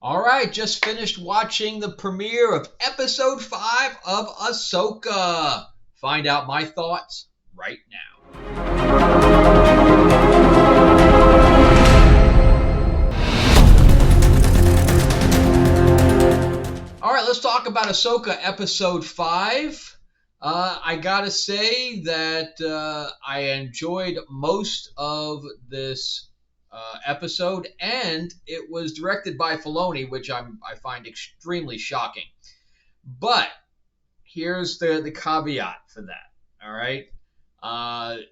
All right, just finished watching the premiere of episode 5 of Ahsoka. Find out my thoughts right now. All right, let's talk about Ahsoka episode 5. I gotta say that I enjoyed most of this episode, and it was directed by Filoni, which I find extremely shocking. But here's the caveat for that. All right,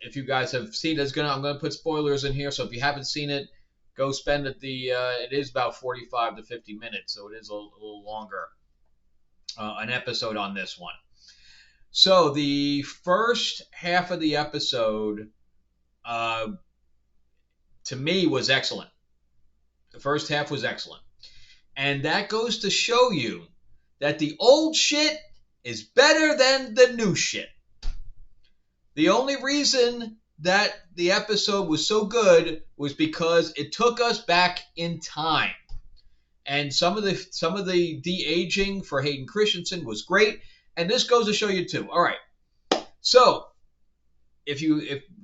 if you guys have seen it, I'm gonna put spoilers in here. So if you haven't seen it, go spend it. It is about 45 to 50 minutes, so it is a little longer. An episode on this one. So the first half of the episode, to me, was excellent. The first half was excellent. And that goes to show you that the old shit is better than the new shit. The only reason that the episode was so good was because it took us back in time. And some of the de-aging for Hayden Christensen was great. And this goes to show you too. All right. So if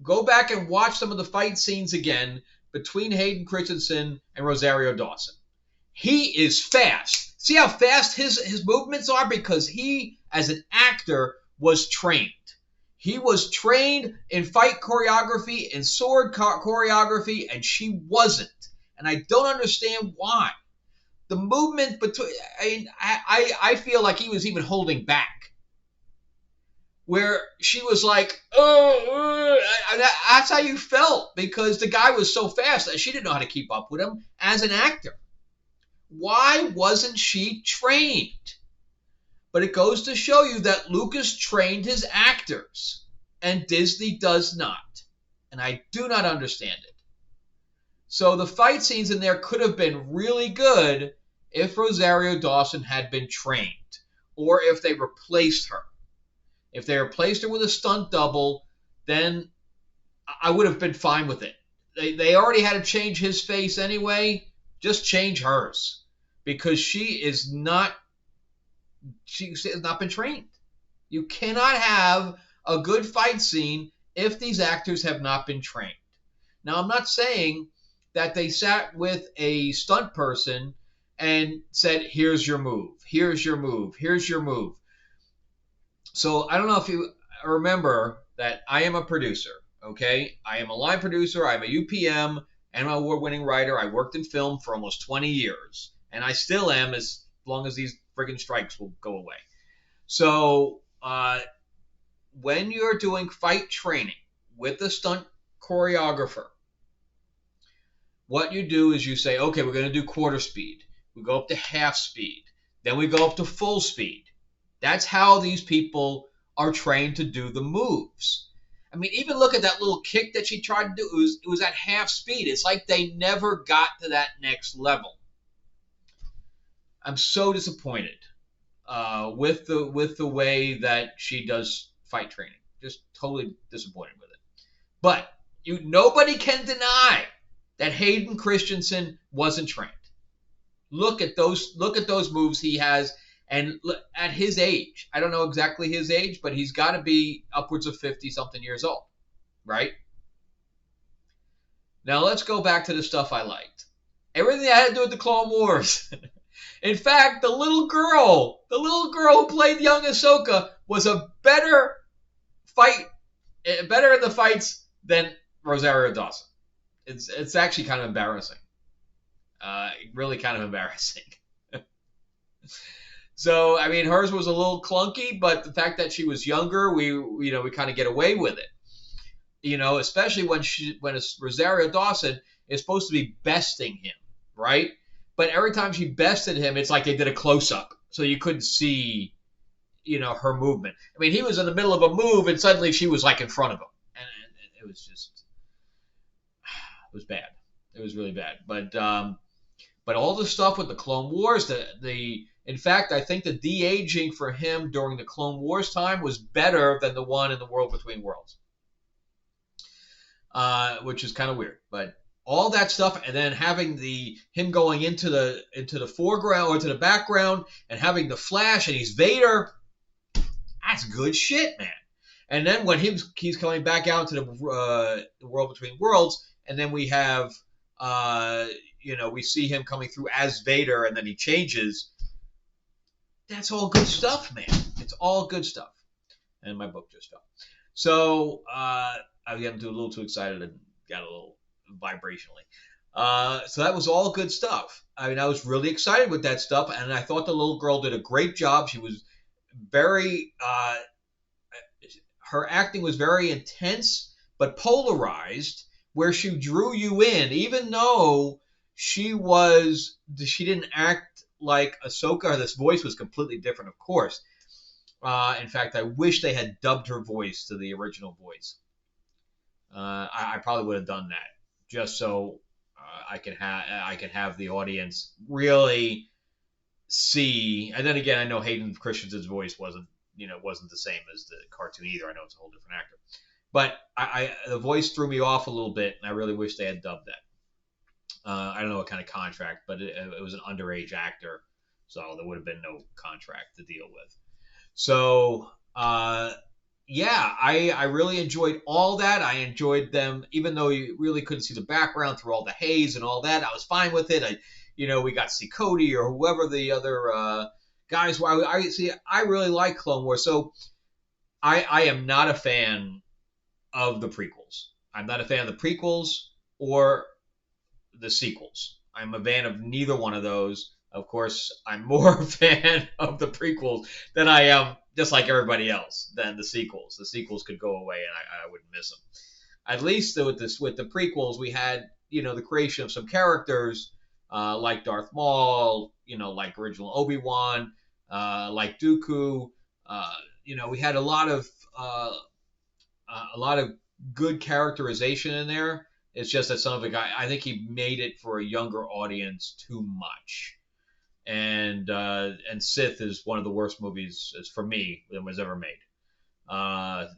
go back and watch some of the fight scenes again between Hayden Christensen and Rosario Dawson, he is fast. See how fast his movements are? Because he, as an actor, was trained. He was trained in fight choreography and sword choreography, and she wasn't. And I don't understand why. The movement between, I feel like he was even holding back. Where she was like, that's how you felt, because the guy was so fast that she didn't know how to keep up with him as an actor. Why wasn't she trained? But it goes to show you that Lucas trained his actors, and Disney does not. And I do not understand it. So the fight scenes in there could have been really good if Rosario Dawson had been trained, or if they replaced her. If they replaced her with a stunt double, then I would have been fine with it. They already had to change his face anyway. Just change hers, because she has not been trained. You cannot have a good fight scene if these actors have not been trained. Now, I'm not saying that they sat with a stunt person and said, here's your move, here's your move, here's your move. So I don't know if you remember that I am a producer, okay? I am a line producer, I'm a UPM, and I'm an award-winning writer. I worked in film for almost 20 years, and I still am as long as these friggin' strikes will go away. So when you're doing fight training with a stunt choreographer, what you do is you say, okay, we're going to do quarter speed. We go up to half speed. Then we go up to full speed. That's how these people are trained to do the moves. I mean, even look at that little kick that she tried to do. It was at half speed. It's like they never got to that next level. I'm so disappointed with the way that she does fight training. Just totally disappointed with it. But nobody can deny that Hayden Christensen wasn't trained. Look at those moves he has, and at his age, I don't know exactly his age, but he's got to be upwards of 50-something years old, right? Now let's go back to the stuff I liked. Everything that had to do with the Clone Wars. In fact, the little girl who played young Ahsoka was a better in the fights than Rosario Dawson. It's actually kind of embarrassing. Really kind of embarrassing. So, I mean, hers was a little clunky, but the fact that she was younger, we kind of get away with it. Especially when Rosario Dawson is supposed to be besting him, right? But every time she bested him, it's like they did a close-up, so you couldn't see, her movement. I mean, he was in the middle of a move, and suddenly she was like in front of him, and it was just, it was bad. It was really bad. But all the stuff with the Clone Wars, in fact, I think the de-aging for him during the Clone Wars time was better than the one in the World Between Worlds, which is kind of weird. But all that stuff, and then having him going into the foreground or to the background, and having the flash, and he's Vader. That's good shit, man. And then when he's coming back out into the world between worlds, and then we have we see him coming through as Vader, and then he changes. That's all good stuff, man. It's all good stuff. And my book just fell. So I was getting a little too excited and got a little vibrationally. So that was all good stuff. I mean, I was really excited with that stuff, and I thought the little girl did a great job. She was very, her acting was very intense, but polarized, where she drew you in, even though she didn't act like Ahsoka. This voice was completely different, of course. In fact, I wish they had dubbed her voice to the original voice. I probably would have done that just so I can have the audience really see. And then again, I know Hayden Christensen's voice wasn't the same as the cartoon either. I know it's a whole different actor, but the voice threw me off a little bit, and I really wish they had dubbed that. I don't know what kind of contract, but it was an underage actor, so there would have been no contract to deal with. So, yeah, I really enjoyed all that. I enjoyed them, even though you really couldn't see the background through all the haze and all that. I was fine with it. We got to see Cody or whoever the other guys were. I really like Clone Wars. So I am not a fan of the prequels. I'm not a fan of the prequels or the sequels. I'm a fan of neither one of those. Of course, I'm more a fan of the prequels than I am, just like everybody else, than the sequels. The sequels could go away, and I wouldn't miss them. At least with the prequels, we had the creation of some characters like Darth Maul, like original Obi-Wan, like Dooku. We had a lot of good characterization in there. It's just that some of the guy, I think he made it for a younger audience too much. And Sith is one of the worst movies for me that was ever made. I've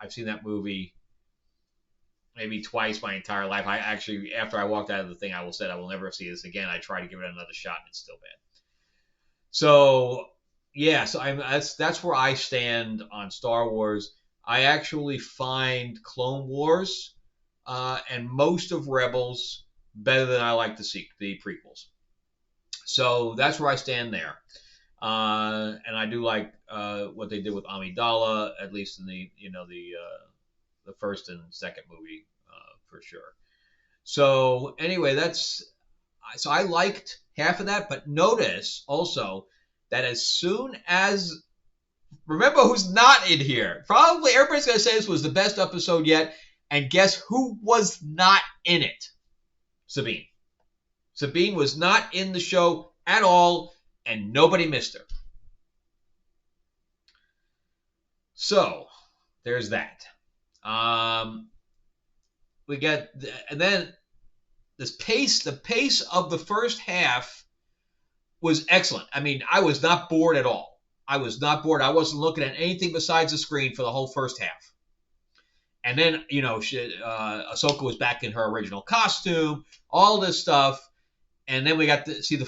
seen that movie maybe twice my entire life. I actually, after I walked out of the thing, I said I will never see this again. I tried to give it another shot, and it's still bad. So yeah, so that's where I stand on Star Wars. I actually find Clone Wars and most of Rebels better than I like the prequels. So that's where I stand there. And I do like what they did with Amidala, at least in the first and second movie for sure. So anyway, so I liked half of that, but notice also that as soon as, remember who's not in here. Probably everybody's going to say this was the best episode yet, and guess who was not in it? Sabine. Sabine was not in the show at all, and nobody missed her. So, there's that. We get, and then the pace of the first half was excellent. I mean, I was not bored at all. I was not bored. I wasn't looking at anything besides the screen for the whole first half. And then, Ahsoka was back in her original costume, all this stuff. And then we got to see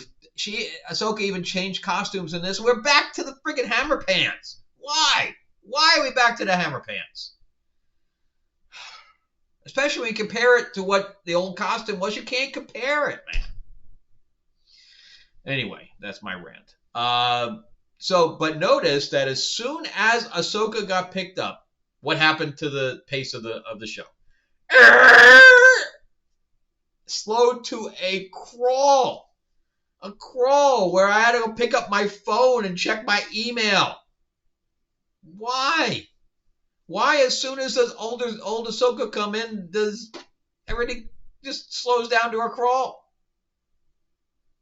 Ahsoka even changed costumes in this. We're back to the freaking hammer pants. Why? Why are we back to the hammer pants? Especially when you compare it to what the old costume was. You can't compare it, man. Anyway, that's my rant. But notice that as soon as Ahsoka got picked up, what happened to the pace of the show? Slowed to a crawl. A crawl where I had to go pick up my phone and check my email. Why? Why as soon as the old Ahsoka come in, does everything just slows down to a crawl?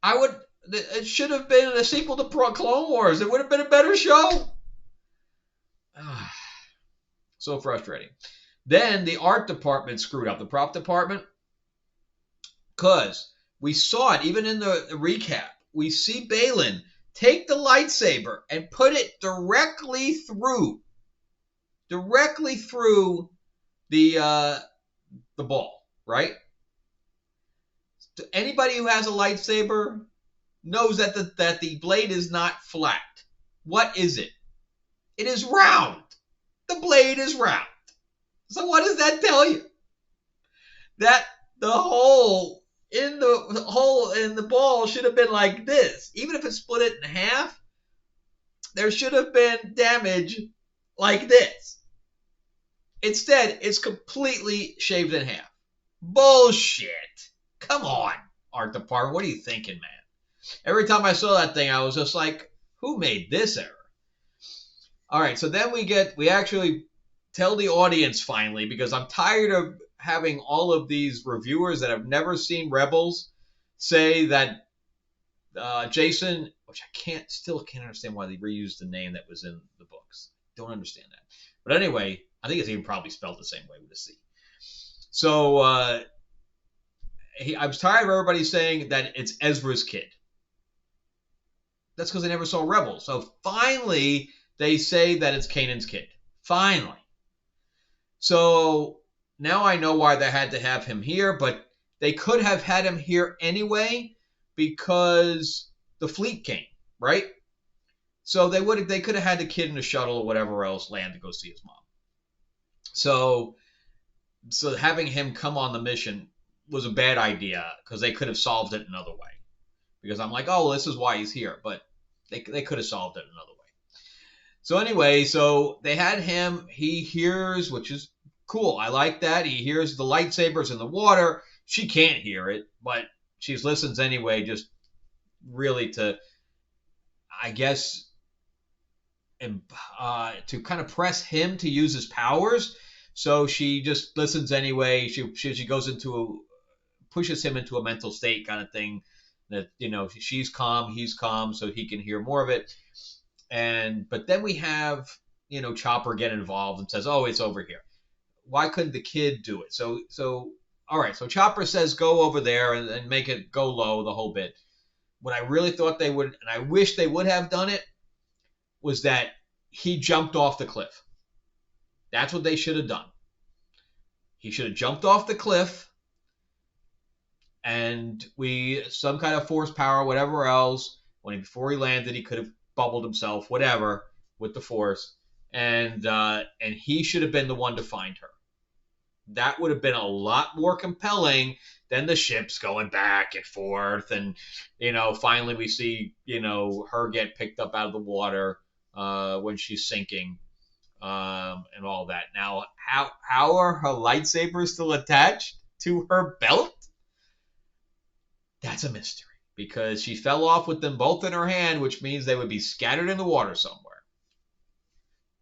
It should have been a sequel to Clone Wars. It would have been a better show. So frustrating. Then the art department screwed up, the prop department. Because we saw it, even in the recap, we see Baylan take the lightsaber and put it directly through the ball, right? Anybody who has a lightsaber knows that the blade is not flat. What is it? It is round. The blade is round. So what does that tell you? That the hole in the ball should have been like this. Even if it split it in half, there should have been damage like this. Instead, it's completely shaved in half. Bullshit. Come on, art department. What are you thinking, man? Every time I saw that thing, I was just like, who made this error? All right, so then we actually tell the audience finally, because I'm tired of having all of these reviewers that have never seen Rebels say that Jason, which I still can't understand why they reused the name that was in the books. Don't understand that. But anyway, I think it's even probably spelled the same way with a C. So I was tired of everybody saying that it's Ezra's kid. That's because they never saw Rebels. So finally, they say that it's Kanan's kid. Finally. So now I know why they had to have him here, but they could have had him here anyway because the fleet came, right? So they could have had the kid in the shuttle or whatever else land to go see his mom. So having him come on the mission was a bad idea because they could have solved it another way. Because I'm like, oh, this is why he's here, but they could have solved it another way. So anyway, so they had him. He hears, which is cool. I like that. He hears the lightsabers in the water. She can't hear it, but she listens anyway, just really to, I guess, to kind of press him to use his powers. So she just listens anyway. She goes pushes him into a mental state kind of thing that, she's calm, he's calm, so he can hear more of it. But then we have, Chopper get involved and says, oh, it's over here. Why couldn't the kid do it? So all right. So Chopper says, go over there and make it go low the whole bit. What I really thought they would, and I wish they would have done it, was that he jumped off the cliff. That's what they should have done. He should have jumped off the cliff, and some kind of force power, whatever else, before he landed, he could have bubbled himself, whatever, with the force, and he should have been the one to find her. That would have been a lot more compelling than the ships going back and forth, and finally we see her get picked up out of the water when she's sinking, and all that. Now, how are her lightsabers still attached to her belt? That's a mystery, because she fell off with them both in her hand, which means they would be scattered in the water somewhere.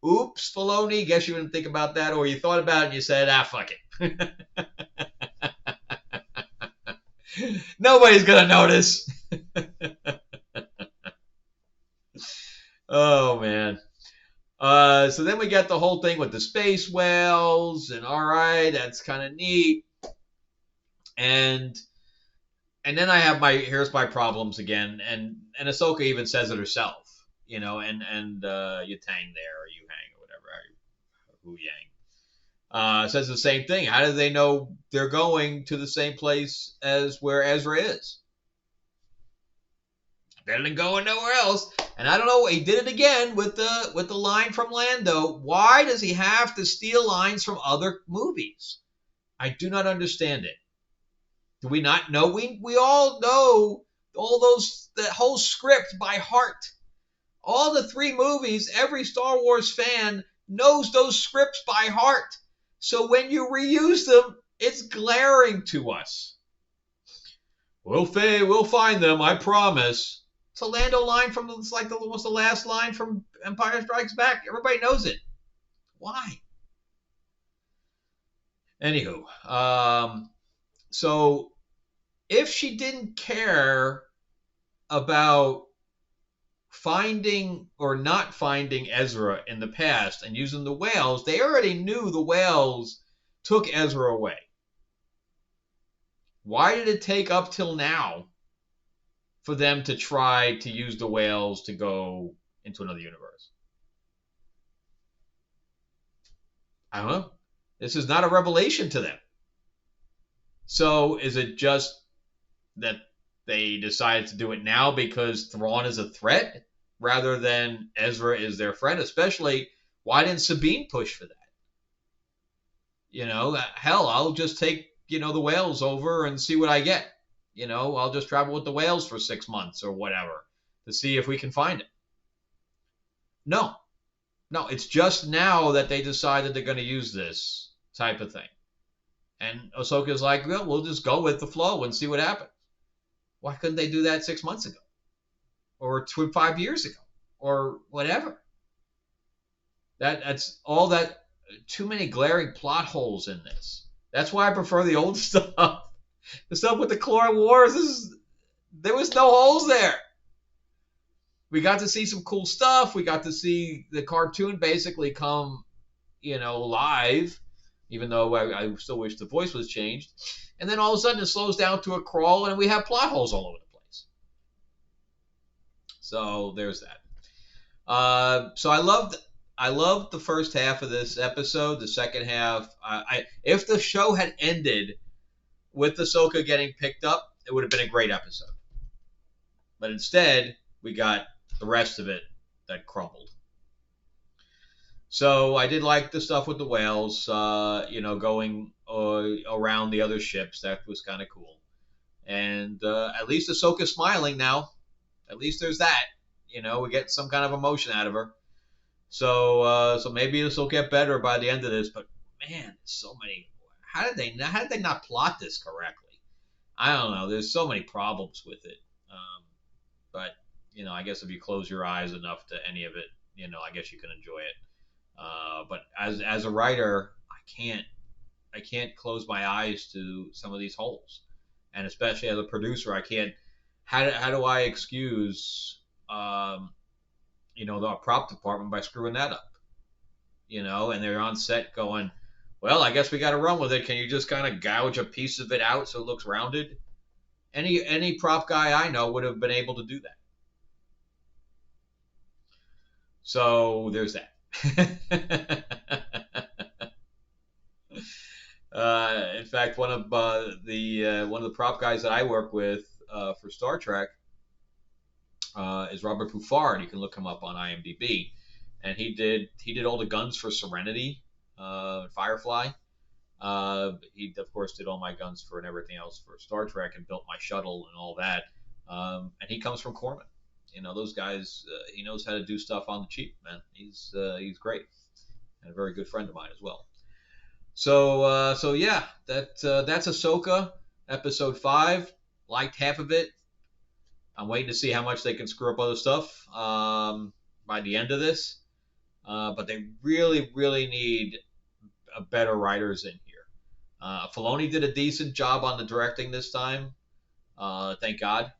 Oops, Filoni, guess you didn't think about that, or you thought about it and you said, fuck it. Nobody's going to notice. Oh, man. So then we got the whole thing with the space whales, and all right, that's kind of neat. And then I have here's my problems again, and Ahsoka even says it herself, and Yutang there, or Yuhang, or whatever, Hu Yang, says the same thing. How do they know they're going to the same place as where Ezra is? Better than going nowhere else. And I don't know, he did it again with the line from Lando. Why does he have to steal lines from other movies? I do not understand it. Do we not know? We all know that whole script by heart. All the 3 movies, every Star Wars fan knows those scripts by heart. So when you reuse them, it's glaring to us. We'll find them, I promise. It's a Lando line it's like almost the last line from Empire Strikes Back. Everybody knows it. Why? Anywho, so if she didn't care about finding or not finding Ezra in the past and using the whales, they already knew the whales took Ezra away. Why did it take up till now for them to try to use the whales to go into another universe? I don't know. This is not a revelation to them. So is it just that they decided to do it now because Thrawn is a threat rather than Ezra is their friend. Especially, why didn't Sabine push for that? Hell, I'll just take the whales over and see what I get. I'll just travel with the whales for 6 months or whatever to see if we can find it. No, no, it's just now that they decided they're going to use this type of thing. And Ahsoka's like, well, we'll just go with the flow and see what happens. Why couldn't they do that 6 months ago? Or 5 years ago? Or whatever? That's all that. Too many glaring plot holes in this. That's why I prefer the old stuff. The stuff with the Clone Wars, there was no holes there. We got to see some cool stuff. We got to see the cartoon basically come, live, even though I still wish the voice was changed. And then all of a sudden it slows down to a crawl and we have plot holes all over the place. So there's that. So I loved the first half of this episode. The second half, if the show had ended with Ahsoka getting picked up, it would have been a great episode. But instead, we got the rest of it that crumbled. So I did like the stuff with the whales, going around the other ships. That was kind of cool. And at least Ahsoka's smiling now. At least there's that. We get some kind of emotion out of her. So maybe this will get better by the end of this. But man, so many. How did they not plot this correctly? I don't know. There's so many problems with it. But I guess if you close your eyes enough to any of it, I guess you can enjoy it. But as a writer, I can't close my eyes to some of these holes, and especially as a producer, I can't. How do I excuse the prop department by screwing that up? And they're on set going, well, I guess we got to run with it. Can you just kind of gouge a piece of it out so it looks rounded? Any prop guy I know would have been able to do that. So there's that. In fact, one of the prop guys that I work with for Star Trek is Robert Buffard. You can look him up on IMDb, and he did all the guns for Serenity, Firefly. He of course did all my guns for and everything else for Star Trek, and built my shuttle and all that. And he comes from Corman. Those guys. He knows how to do stuff on the cheap, man. He's great, and a very good friend of mine as well. So yeah, that's Ahsoka, episode 5. Liked half of it. I'm waiting to see how much they can screw up other stuff by the end of this. But they really, really need better writers in here. Filoni did a decent job on the directing this time. Thank God.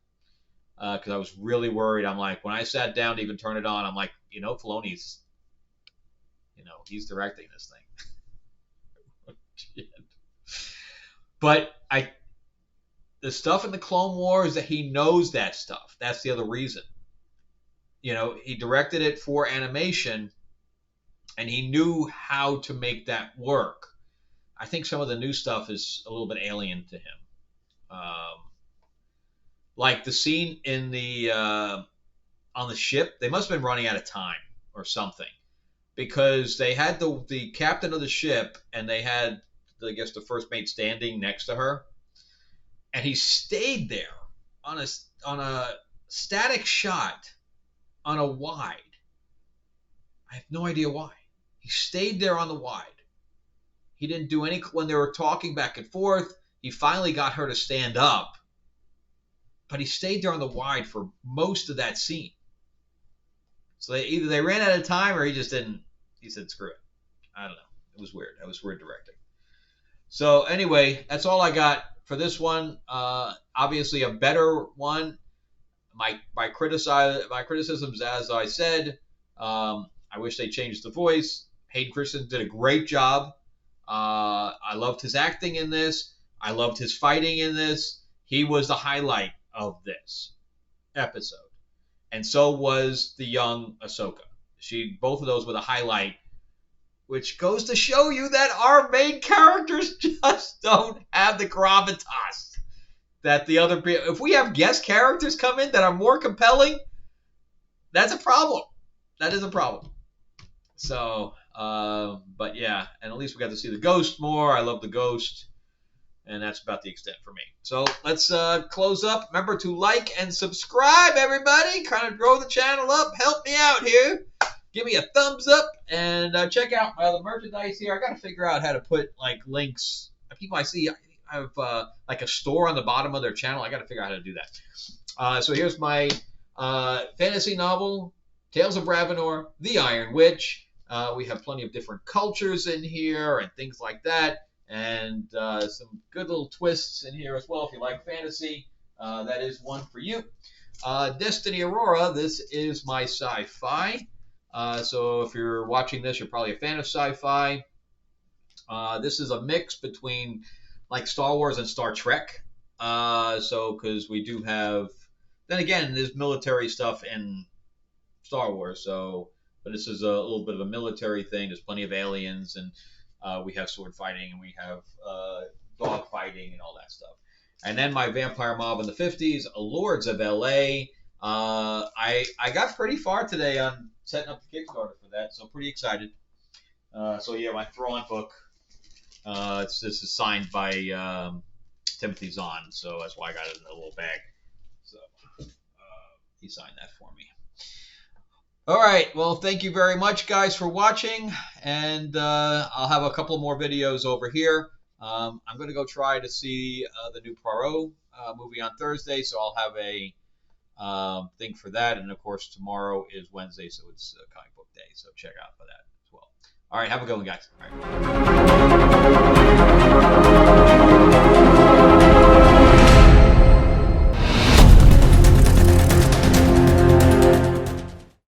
Because I was really worried. I'm like, when I sat down to even turn it on, I'm like, Filoni's, he's directing this thing. But the stuff in the Clone Wars, that he knows that stuff. That's the other reason. He directed it for animation, and he knew how to make that work. I think some of the new stuff is a little bit alien to him. Like the scene in on the ship, they must have been running out of time or something, because they had the captain of the ship, and they had, I guess, the first mate standing next to her, and he stayed there on a static shot on a wide. I have no idea why. He stayed there on the wide. He didn't do any when they were talking back and forth. He finally got her to stand up, but he stayed there on the wide for most of that scene. So either they ran out of time, or he just didn't. He said, "Screw it." I don't know. It was weird. That was weird directing. So anyway, that's all I got for this one. Obviously, a better one. My criticisms, as I said, I wish they changed the voice. Hayden Christensen did a great job. I loved his acting in this. I loved his fighting in this. He was the highlight of this episode. And so was the young Ahsoka. Both of those were the highlight, which goes to show you that our main characters just don't have the gravitas. that the other people, if we have guest characters come in that are more compelling, that's a problem. That is a problem. So, but yeah, and at least we got to see the Ghost more. I love the Ghost. And that's about the extent for me. So let's close up. Remember to like and subscribe, everybody. Kind of grow the channel up. Help me out here. Give me a thumbs up and check out the merchandise here. I got to figure out how to put like links. People I see have like a store on the bottom of their channel. I got to figure out how to do that. So here's my fantasy novel, Tales of Ravenor, The Iron Witch. We have plenty of different cultures in here and things like that. And some good little twists in here as well. If you like fantasy, that is one for you. Destiny Aurora, this is my sci-fi. So if you're watching this, you're probably a fan of sci-fi. This is a mix between like Star Wars and Star Trek. So because we do have, then again, there's military stuff in Star Wars. So, but this is a little bit of a military thing. There's plenty of aliens and we have sword fighting and we have dog fighting and all that stuff. And then my vampire mob in the 50s, Lords of L.A. I got pretty far today on setting up the Kickstarter for that, so pretty excited. So yeah, my Thrawn book. This is signed by Timothy Zahn, so that's why I got it in a little bag. So he signed that for me. All right, well, thank you very much, guys, for watching, and I'll have a couple more videos over here. I'm going to go try to see the new Poirot movie on Thursday, so I'll have a thing for that, and of course, tomorrow is Wednesday, so it's comic book day, so check out for that as well. All right, have a good one, guys. All right.